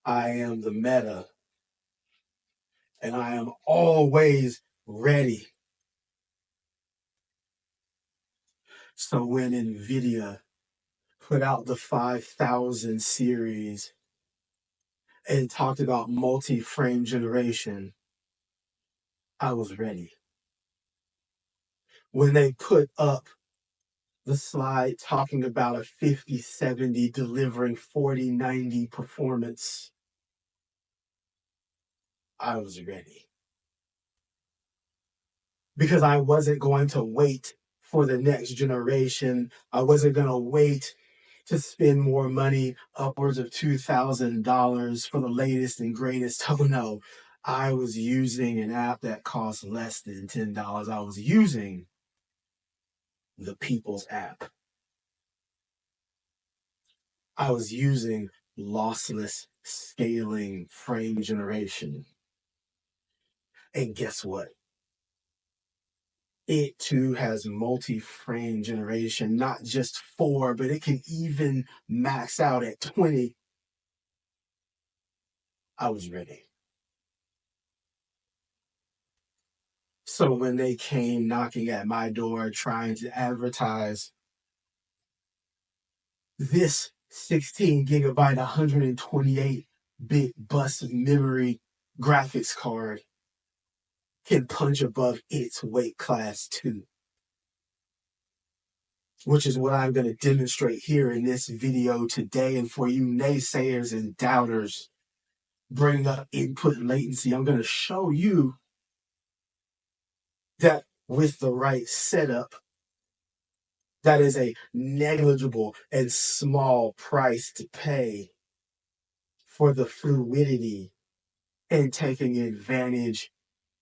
I am the meta, and I am always ready. So when NVIDIA put out the 5000 series and talked about multi-frame generation, I was ready. When they put up the slide talking about a 5070 delivering 4090 performance, I was ready. Because I wasn't going to wait for the next generation. I wasn't going to wait to spend more money, upwards of $2,000 for the latest and greatest. Oh no, I was using an app that cost less than $10. I was using the People's app. I was using lossless scaling frame generation. And guess what? It too has multi-frame generation, not just 4, but it can even max out at 20. I was ready. So when they came knocking at my door trying to advertise this 16 gigabyte, 128-bit bus memory graphics card can punch above its weight class too, which is what I'm going to demonstrate here in this video today. And for you naysayers and doubters, bring up input latency, I'm going to show you that with the right setup, that is a negligible and small price to pay for the fluidity and taking advantage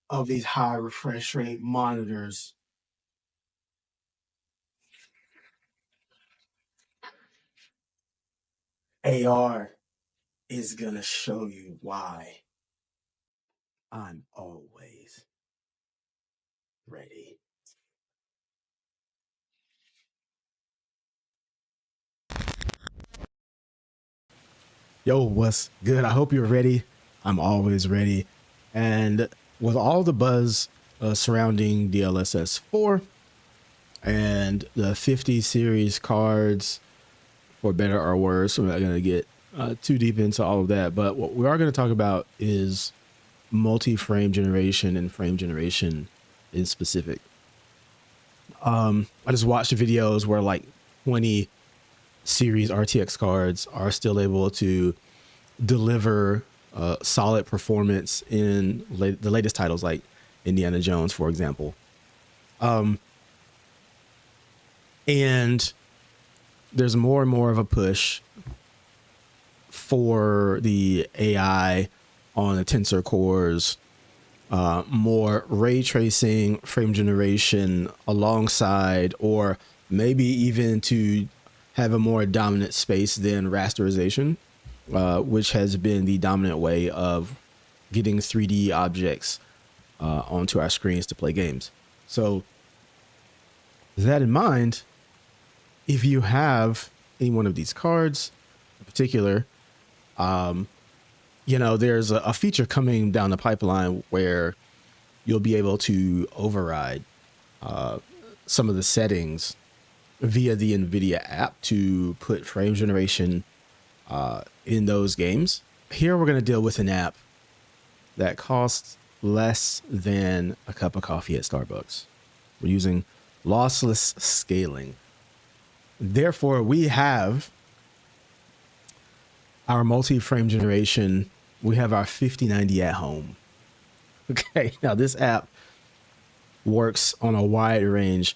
of these high refresh rate monitors. AR is going to show you why I'm always ready. Yo, what's good? I hope you're ready. I'm always ready. And with all the buzz surrounding DLSS 4 and the 50 series cards, for better or worse, we're not going to get too deep into all of that. But what we are going to talk about is multi-frame generation and frame generation in specific. I just watched videos where like 20 series RTX cards are still able to deliver solid performance in the latest titles like Indiana Jones, for example. And there's more and more of a push for the AI on the tensor cores, more ray tracing, frame generation alongside, or maybe even to have a more dominant space than rasterization, which has been the dominant way of getting 3D objects onto our screens to play games. So with that in mind, if you have any one of these cards in particular, you know, there's a feature coming down the pipeline where you'll be able to override some of the settings via the NVIDIA app to put frame generation in those games. Here we're going to deal with an app that costs less than a cup of coffee at Starbucks. We're using lossless scaling. Therefore, we have our multi-frame generation. We have our 5090 at home. Okay, now this app works on a wide range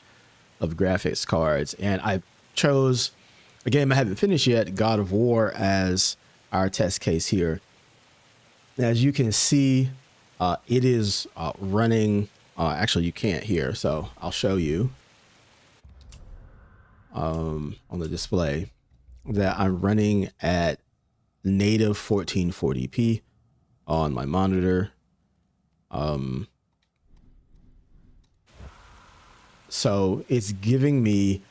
of graphics cards, and I chose a game I haven't finished yet, God of War, as our test case here. As you can see, it is running, actually you can't hear, so I'll show you on the display that I'm running at native 1440p on my monitor. So it's giving me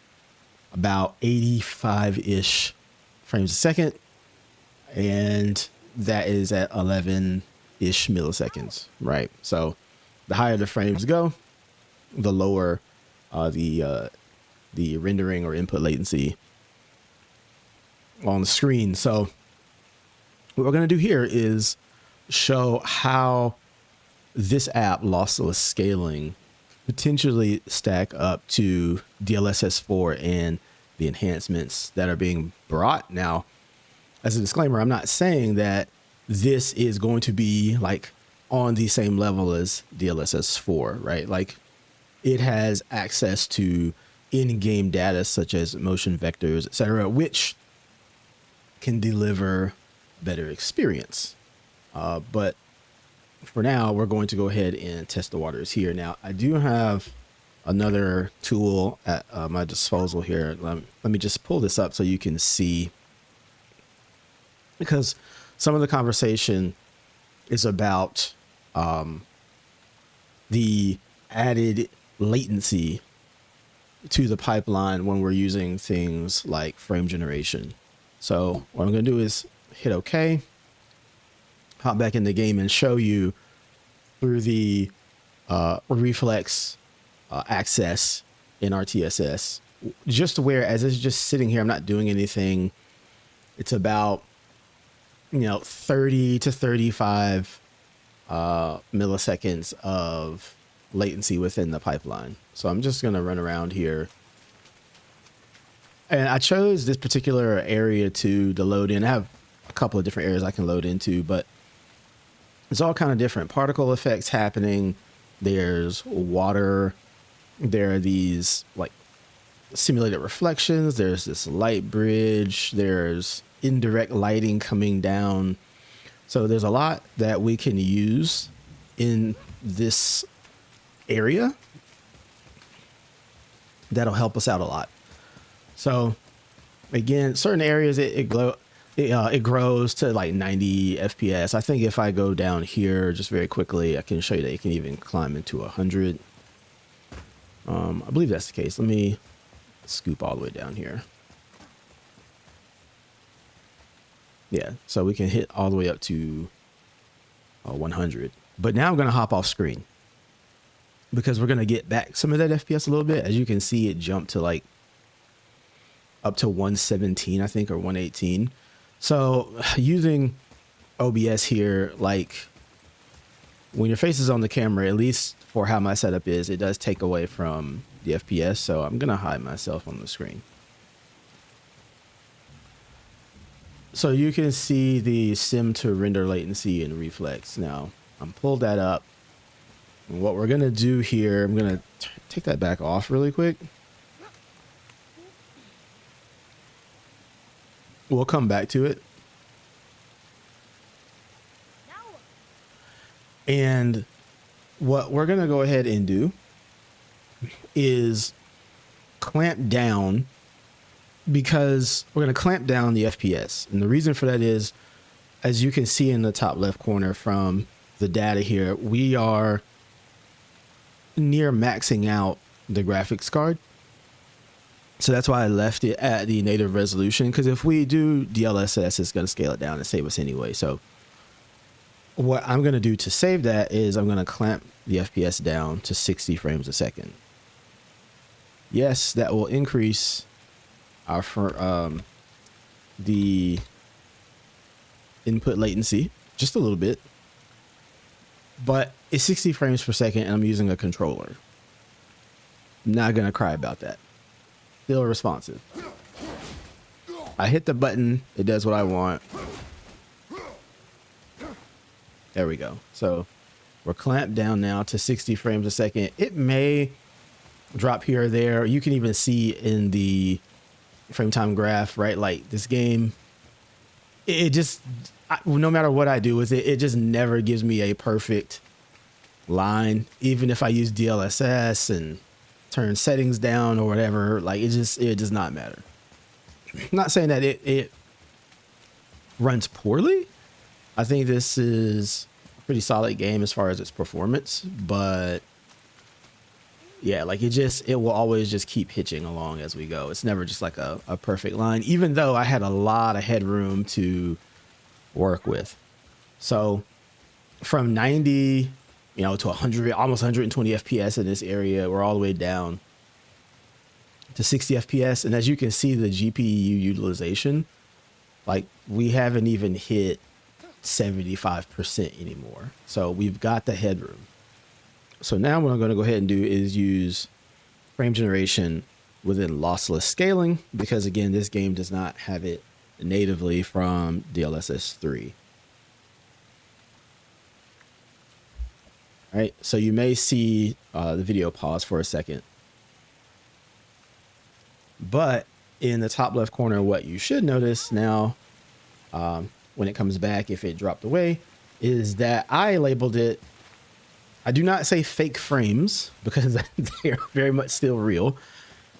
about 85-ish frames a second. And that is at 11-ish milliseconds, right? So the higher the frames go, the lower the rendering or input latency on the screen. So what we're going to do here is show how this app, Lossless Scaling, potentially stack up to DLSS 4 and the enhancements that are being brought. Now, as a disclaimer, I'm not saying that this is going to be like on the same level as DLSS 4, right? Like, it has access to in-game data such as motion vectors, etc., which can deliver better experience. But for now, we're going to go ahead and test the waters here. Now, I do have another tool at my disposal here. Let me just pull this up so you can see, because some of the conversation is about the added latency to the pipeline when we're using things like frame generation. So what I'm going to do is hit OK, hop back in the game and show you through the reflex access in RTSS, just where as it's just sitting here, I'm not doing anything. It's about 30 to 35 milliseconds of latency within the pipeline. So I'm just going to run around here. And I chose this particular area to load in. I have a couple of different areas I can load into, but it's all kind of different particle effects happening. There's water. There are these like simulated reflections. There's this light bridge. There's indirect lighting coming down. So there's a lot that we can use in this area that'll help us out a lot. So again, certain areas it grows to like 90 FPS. I think if I go down here just very quickly, I can show you that it can even climb into 100. I believe that's the case. Let me scoop all the way down here. Yeah, so we can hit all the way up to 100. But now I'm going to hop off screen because we're going to get back some of that FPS a little bit. As you can see, it jumped to like up to 117, I think, or 118. So using OBS here, like when your face is on the camera, at least for how my setup is, it does take away from the FPS. So I'm going to hide myself on the screen. So you can see the sim to render latency and reflex. Now I'm pulled that up. And what we're going to do here, I'm going to take that back off really quick. We'll come back to it. And what we're going to go ahead and do is clamp down, because we're going to clamp down the FPS. And the reason for that is, as you can see in the top left corner from the data here, we are near maxing out the graphics card. So that's why I left it at the native resolution, because if we do DLSS, it's going to scale it down and save us anyway. So what I'm going to do to save that is I'm going to clamp the FPS down to 60 frames a second. Yes, that will increase our the input latency just a little bit, but it's 60 frames per second and I'm using a controller. I'm not going to cry about that. Still responsive. I hit the button, it does what I want. There we go. So we're clamped down now to 60 frames a second. It may drop here or there. You can even see in the frame time graph, right? Like this game, it just, no matter what I do with it, it just never gives me a perfect line. Even if I use DLSS and turn settings down or whatever, like it does not matter. I'm not saying that it runs poorly. I think this is a pretty solid game as far as its performance, but yeah, like it will always just keep hitching along as we go. It's never just like a perfect line, even though I had a lot of headroom to work with. So from 90, to 100, almost 120 FPS in this area, we're all the way down to 60 FPS. And as you can see, the GPU utilization, like we haven't even hit 75% anymore. So we've got the headroom. So now what I'm going to go ahead and do is use frame generation within lossless scaling, because again, this game does not have it natively from DLSS 3. All right, so you may see the video pause for a second, but in the top left corner, what you should notice now, when it comes back, if it dropped away, is that I labeled it, I do not say fake frames because they are very much still real,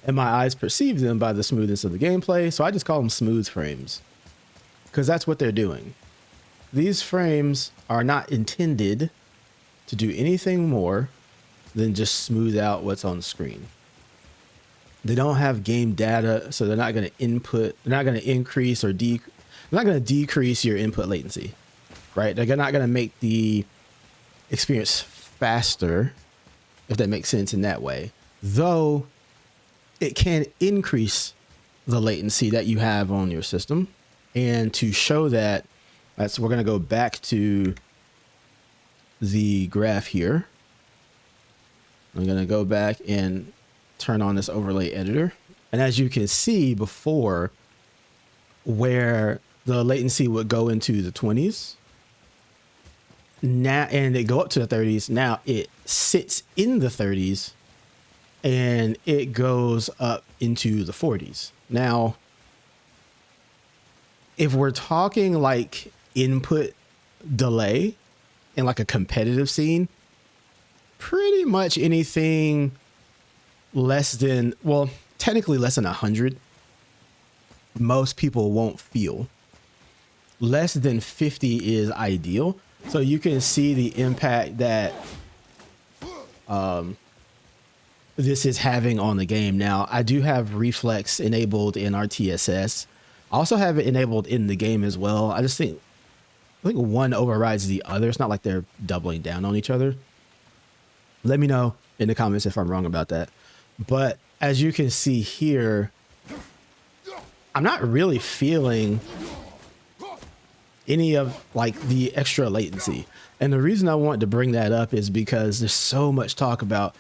and my eyes perceive them by the smoothness of the gameplay. So I just call them smooth frames because that's what they're doing. These frames are not intended to do anything more than just smooth out what's on the screen. They don't have game data, so they're not going to input, they're not going to increase or they're not going to decrease your input latency, right? They're not going to make the experience faster, if that makes sense in that way, though it can increase the latency that you have on your system. And to show that, so we're going to go back to the graph here. I'm going to go back and turn on this overlay editor. And as you can see before, where the latency would go into the 20s, now, and it go up to the 30s. Now it sits in the 30s and it goes up into the 40s. Now, if we're talking like input delay in like a competitive scene, pretty much anything less than, well, technically less than 100, most people won't feel. Less than 50 is ideal. So you can see the impact that this is having on the game. Now, I do have reflex enabled in RTSS. I also have it enabled in the game as well. I think one overrides the other. It's not like they're doubling down on each other. Let me know in the comments if I'm wrong about that. But as you can see here, I'm not really feeling any of like the extra latency. And the reason I want to bring that up is because there's so much talk about,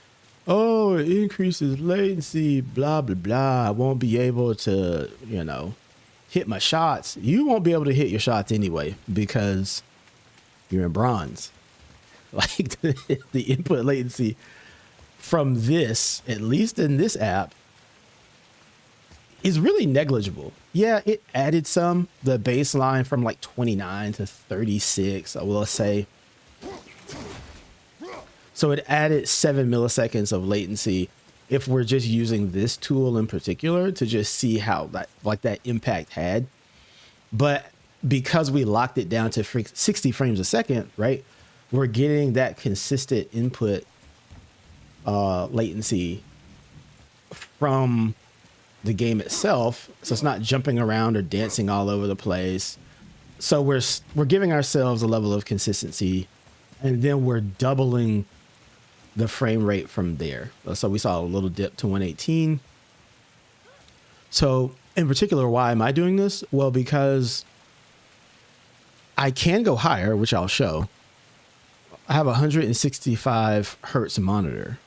oh, it increases latency, blah, blah, blah. I won't be able to, hit my shots. You won't be able to hit your shots anyway, because you're in bronze. Like the input latency from this, at least in this app, is really negligible. Yeah, it added some, the baseline from like 29 to 36, I will say. So it added 7 milliseconds of latency if we're just using this tool in particular to just see how that impact had. But because we locked it down to 60 frames a second, right, we're getting that consistent input latency from the game itself, so it's not jumping around or dancing all over the place. So we're giving ourselves a level of consistency, and then we're doubling the frame rate from there. So we saw a little dip to 118. So in particular, why am I doing this? Well, because I can go higher, which I'll show. I have a 165 hertz monitor.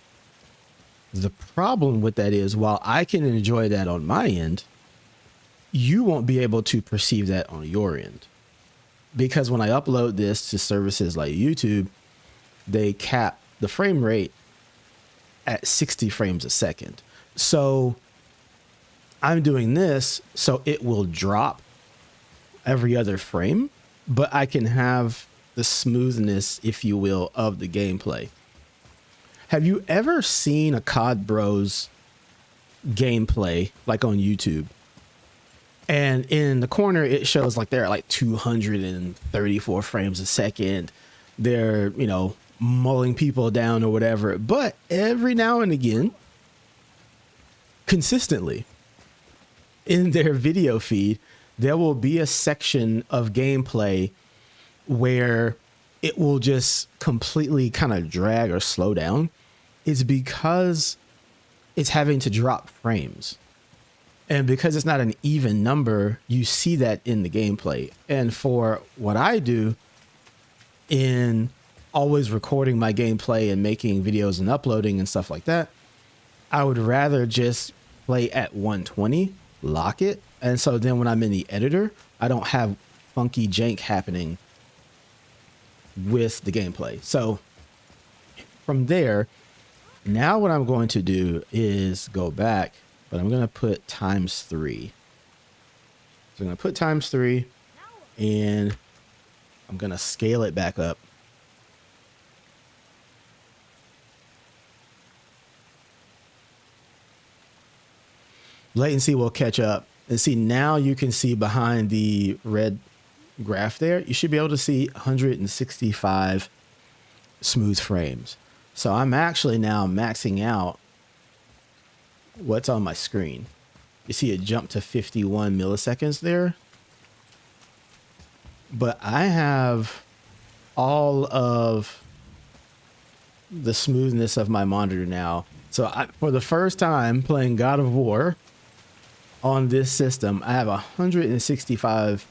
The problem with that is, while I can enjoy that on my end, you won't be able to perceive that on your end. Because when I upload this to services like YouTube, they cap the frame rate at 60 frames a second. So I'm doing this so it will drop every other frame, but I can have the smoothness, if you will, of the gameplay. Have you ever seen a COD Bros gameplay like on YouTube? And in the corner, it shows like they're at like 234 frames a second. They're, mulling people down or whatever. But every now and again, consistently, in their video feed, there will be a section of gameplay where it will just completely kind of drag or slow down is because it's having to drop frames. And because it's not an even number, you see that in the gameplay. And for what I do in always recording my gameplay and making videos and uploading and stuff like that, I would rather just play at 120, lock it. And so then when I'm in the editor, I don't have funky jank happening with the gameplay. So from there, now what I'm going to do is go back, but I'm going to put ×3. So I'm going to put ×3 and I'm going to scale it back up. Latency will catch up. And see, now you can see behind the red graph there, you should be able to see 165 smooth frames. So I'm actually now maxing out what's on my screen. You see it jump to 51 milliseconds there. But I have all of the smoothness of my monitor now. So for the first time playing God of War on this system, I have 165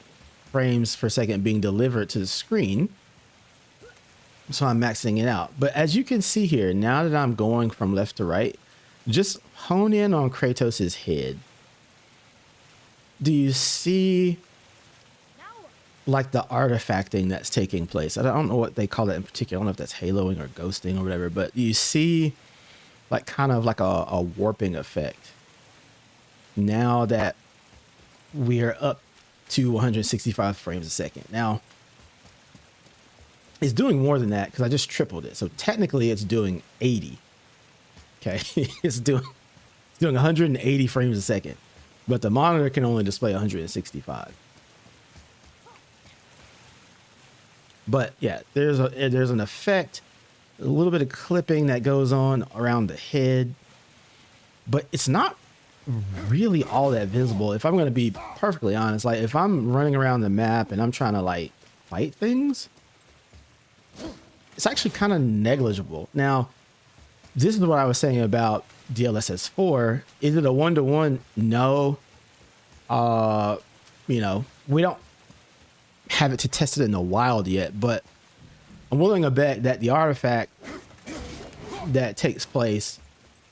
frames per second being delivered to the screen. So I'm maxing it out. But as you can see here, now that I'm going from left to right, just hone in on Kratos's head. Do you see like the artifacting that's taking place? I don't know what they call that in particular. I don't know if that's haloing or ghosting or whatever, but you see like kind of like a warping effect. Now that we're up to 165 frames a second. Now, it's doing more than that because I just tripled it. So technically it's doing 80. Okay, it's doing 180 frames a second, but the monitor can only display 165. But yeah, there's an effect, a little bit of clipping that goes on around the head, but it's not really all that visible. If I'm going to be perfectly honest, like if I'm running around the map and I'm trying to like fight things, it's actually kind of negligible. Now, this is what I was saying about DLSS 4. Is it a one-to-one? No. You know, we don't have it to test it in the wild yet, but I'm willing to bet that the artifact that takes place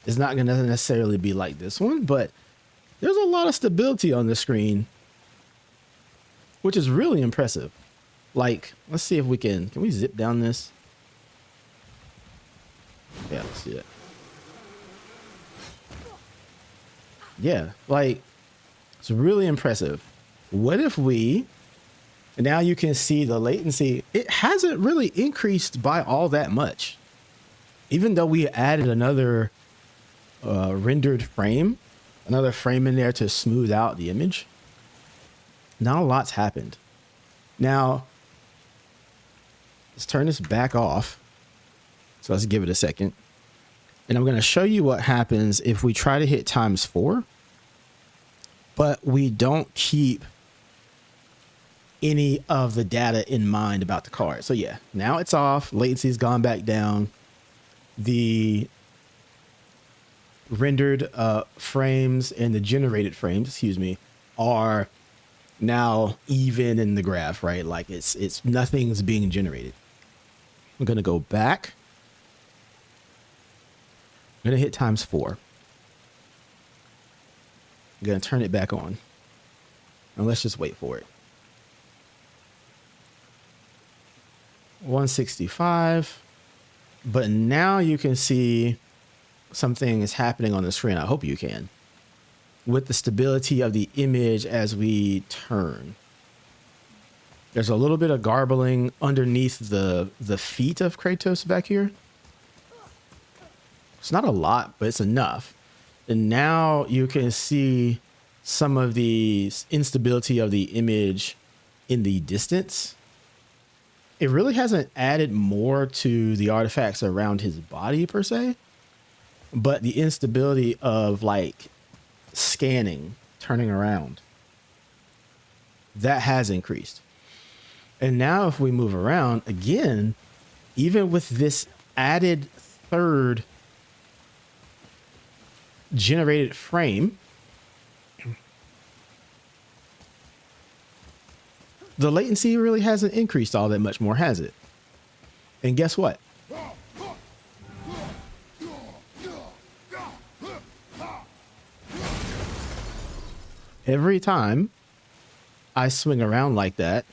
is not going to necessarily be like this one, but there's a lot of stability on the screen, which is really impressive. Like, let's see if we can we zip down this? Yeah, let's see it. Yeah, like, it's really impressive. What if we, now you can see the latency, it hasn't really increased by all that much. Even though we added another rendered frame, another frame in there to smooth out the image, not a lot's happened. Now, let's turn this back off. So let's give it a second. And I'm going to show you what happens if we try to hit ×4, but we don't keep any of the data in mind about the card. So yeah, now it's off. Latency's gone back down. The rendered frames and the generated frames, excuse me, are now even in the graph, right? Like it's nothing's being generated. I'm going to go back. I'm going to hit ×4. I'm going to turn it back on. And let's just wait for it. 165. But now you can see something is happening on the screen. I hope you can. With the stability of the image as we turn. There's a little bit of garbling underneath the feet of Kratos back here. It's not a lot, but it's enough. And now you can see some of the instability of the image in the distance. It really hasn't added more to the artifacts around his body per se, but the instability of like scanning, turning around, that has increased. And now if we move around again, even with this added third generated frame, the latency really hasn't increased all that much more, has it? And guess what? Every time I swing around like that,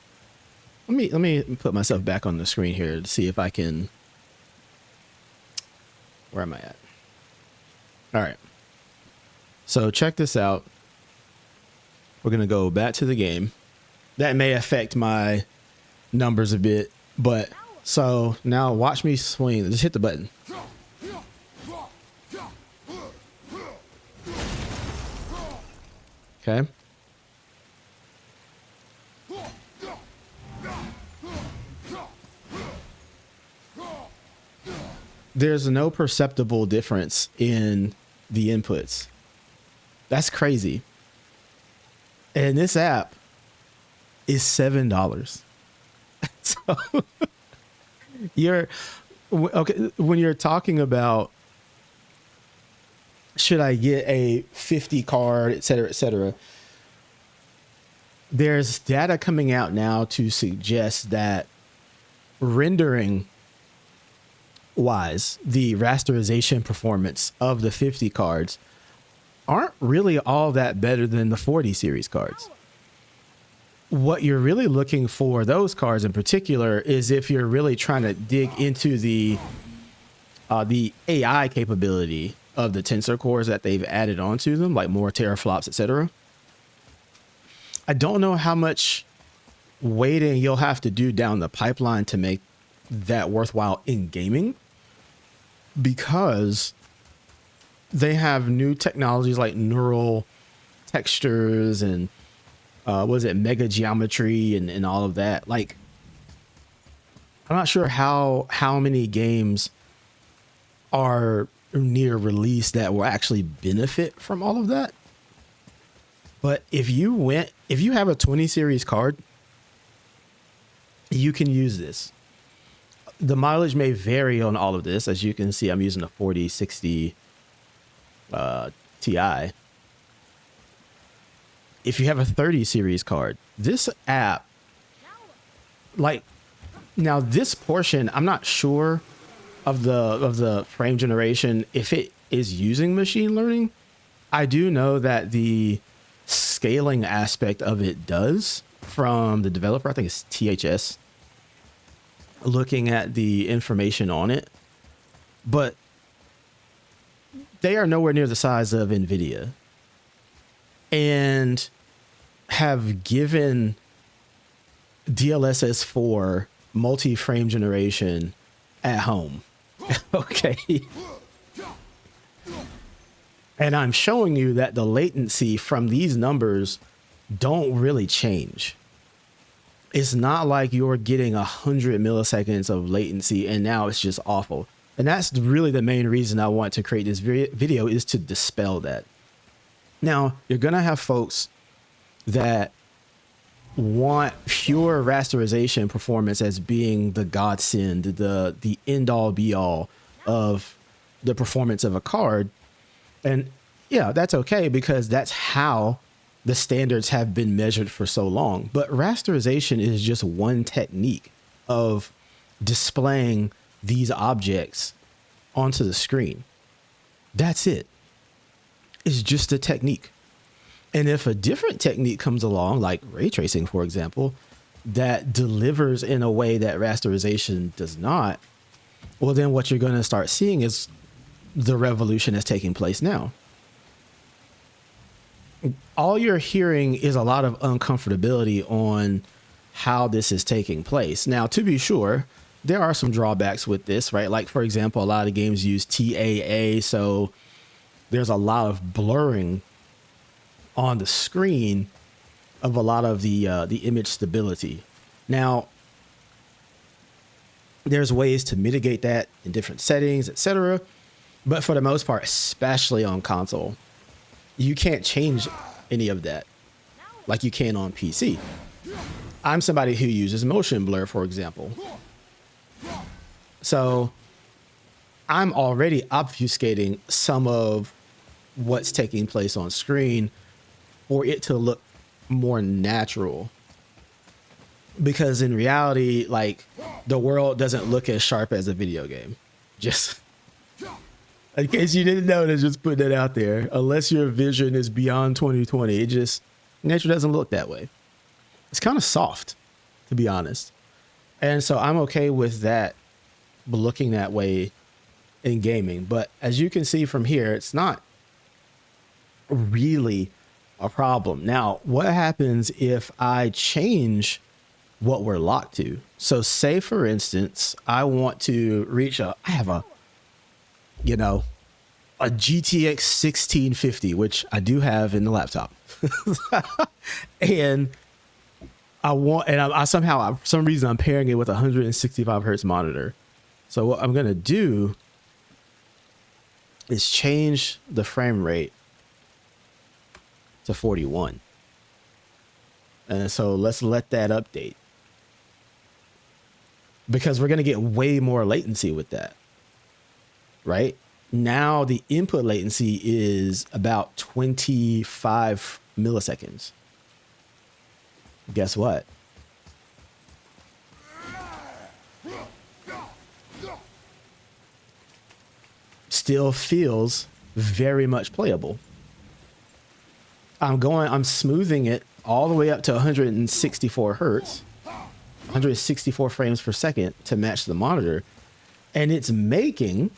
let me put myself back on the screen here to see if I can. Where am I at? All right. So check this out. We're going to go back to the game. That may affect my numbers a bit, but so now watch me swing. Just hit the button. Okay. There's no perceptible difference in the inputs. That's crazy. And this app is $7. So you're okay when you're talking about should I get a 50 card, et cetera, et cetera. There's data coming out now to suggest that rendering wise, the rasterization performance of the 50 cards aren't really all that better than the 40 series cards. What you're really looking for those cards in particular is if you're really trying to dig into the AI capability of the tensor cores that they've added onto them, like more teraflops, etc. I don't know how much waiting you'll have to do down the pipeline to make that worthwhile in gaming, because they have new technologies like neural textures and mega geometry and all of that. Like, I'm not sure how many games are near release that will actually benefit from all of that. But if you have a 20 series card, you can use this. The mileage may vary on all of this. As you can see, I'm using a 4060 Ti. If you have a 30 series card, this app, like, now this portion, I'm not sure of the frame generation if it is using machine learning. I do know that the scaling aspect of it does, from the developer. I think it's THS, looking at the information on it, but they are nowhere near the size of NVIDIA and have given DLSS 4 multi-frame generation at home. Okay. And I'm showing you that the latency from these numbers don't really change. It's not like you're getting 100 milliseconds of latency and now it's just awful. And that's really the main reason I want to create this video, is to dispel that. Now, you're going to have folks that want pure rasterization performance as being the godsend, the end all be all of the performance of a card. And yeah, that's okay, because that's how the standards have been measured for so long. But rasterization is just one technique of displaying these objects onto the screen. That's it. It's just a technique. And if a different technique comes along, like ray tracing, for example, that delivers in a way that rasterization does not, well, then what you're going to start seeing is the revolution that's taking place now. All you're hearing is a lot of uncomfortability on how this is taking place. Now, to be sure, there are some drawbacks with this, right? Like, for example, a lot of games use TAA, so there's a lot of blurring on the screen of a lot of the image stability. Now, there's ways to mitigate that in different settings, etc. But for the most part, especially on console, you can't change any of that like you can on PC. I'm somebody who uses motion blur, for example. So I'm already obfuscating some of what's taking place on screen for it to look more natural. Because in reality, like, the world doesn't look as sharp as a video game. Just in case you didn't notice, just putting it out there. Unless your vision is beyond 2020, it just, nature doesn't look that way. It's kind of soft, to be honest. And so I'm okay with that looking that way in gaming. But as you can see from here, it's not really a problem. Now, what happens if I change what we're locked to? So say, for instance, I want to reach I have a GTX 1650, which I do have in the laptop. And I somehow, for some reason, I'm pairing it with a 165 hertz monitor. So what I'm going to do is change the frame rate to 41. And so let's let that update, because we're going to get way more latency with that. Right now, the input latency is about 25 milliseconds. Guess what? Still feels very much playable. I'm smoothing it all the way up to 164 hertz, 164 frames per second to match the monitor. And it's making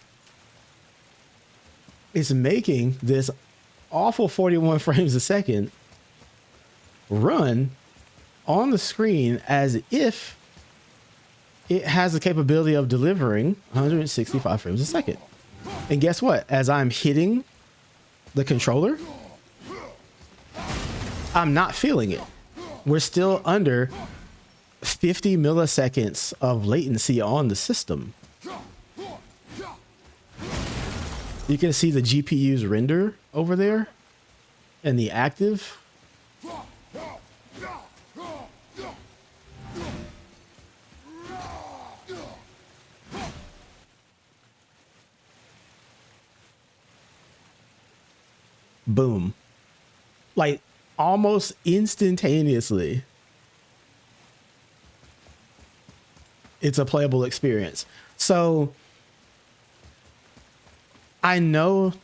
this awful 41 frames a second run on the screen as if it has the capability of delivering 165 frames a second. And guess what? As I'm hitting the controller, I'm not feeling it. We're still under 50 milliseconds of latency on the system. You can see the GPUs render over there and the active. Boom. Like almost instantaneously, it's a playable experience. So I know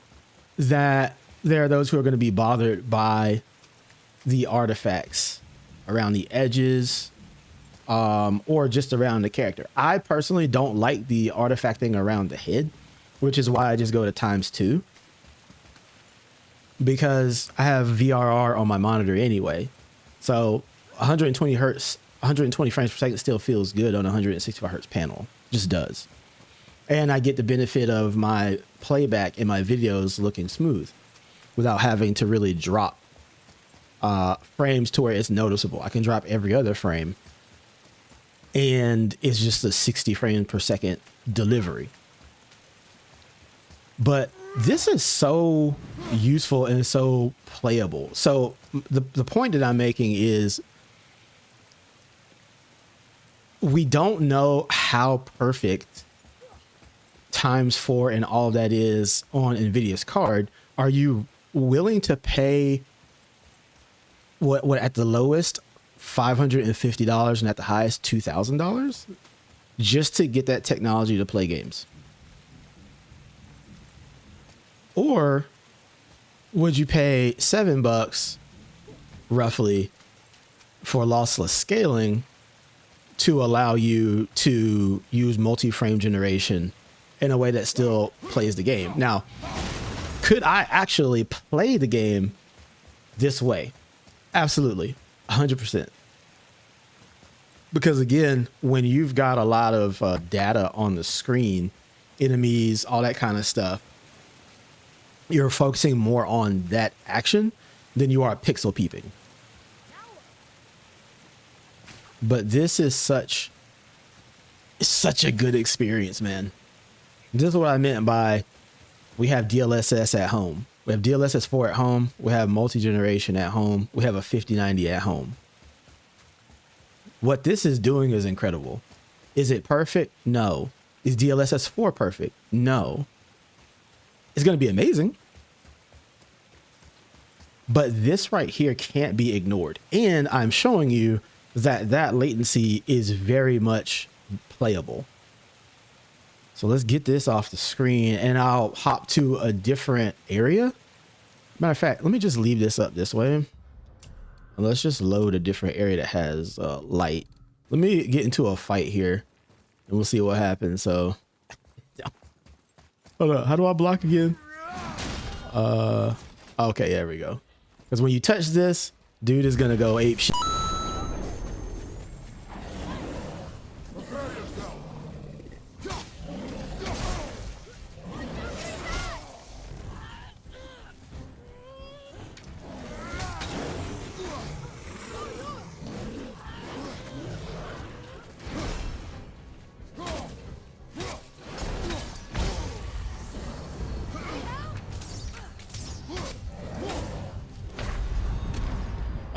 that there are those who are going to be bothered by the artifacts around the edges, or just around the character. I personally don't like the artifacting around the head, which is why I just go to ×2, because I have VRR on my monitor anyway. So 120 hertz, 120 frames per second still feels good on a 165 hertz panel. Just does. And I get the benefit of my playback in my videos looking smooth without having to really drop frames to where it's noticeable. I can drop every other frame and it's just a 60 frames per second delivery. But this is so useful and so playable. So the point that I'm making is we don't know how perfect ×4 and all that is on NVIDIA's card. Are you willing to pay what at the lowest $550 and at the highest $2,000 just to get that technology to play games? Or would you pay $7 roughly for lossless scaling to allow you to use multi-frame generation in a way that still plays the game? Now, could I actually play the game this way? Absolutely, 100%. Because again, when you've got a lot of data on the screen, enemies, all that kind of stuff, you're focusing more on that action than you are pixel peeping. But this is such a good experience, man. This is what I meant by we have DLSS at home. We have DLSS 4 at home. We have multi-generation at home. We have a 5090 at home. What this is doing is incredible. Is it perfect? No. Is DLSS 4 perfect? No. It's going to be amazing. But this right here can't be ignored. And I'm showing you that that latency is very much playable. So let's get this off the screen and I'll hop to a different area. Matter of fact, let me just leave this up this way. And let's just load a different area that has light. Let me get into a fight here and we'll see what happens. So hold on, how do I block again? Okay, there we go. Because when you touch this, dude is gonna go ape shit.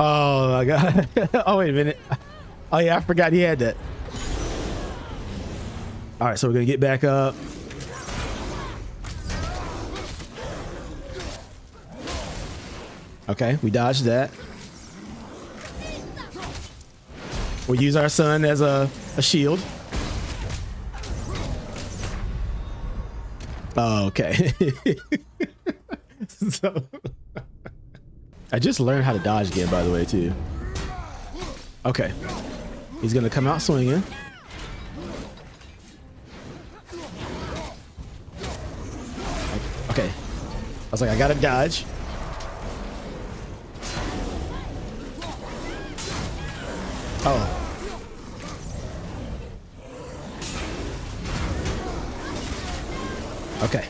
Oh my god. Oh, wait a minute. Oh yeah, I forgot he had that. All right, so we're gonna get back up. Okay, we dodged that. We'll use our sun as a shield. Oh, okay. So I just learned how to dodge again, by the way, too. Okay. He's going to come out swinging. Okay. I was like, I got to dodge. Oh. Okay.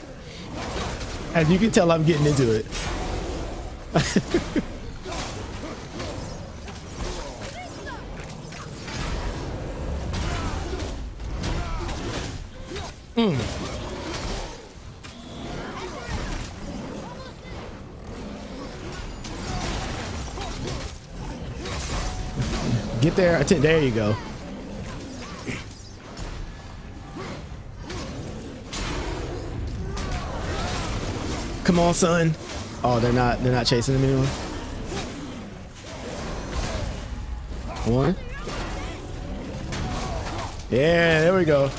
As you can tell, I'm getting into it. Get there. There you go. Come on, son. Oh, they're not chasing him anymore. One. Yeah, there we go.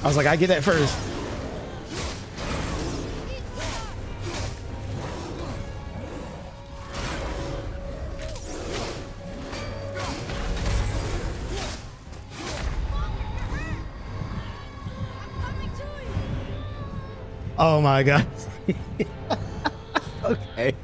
I was like, I get that first. Oh my god. Okay.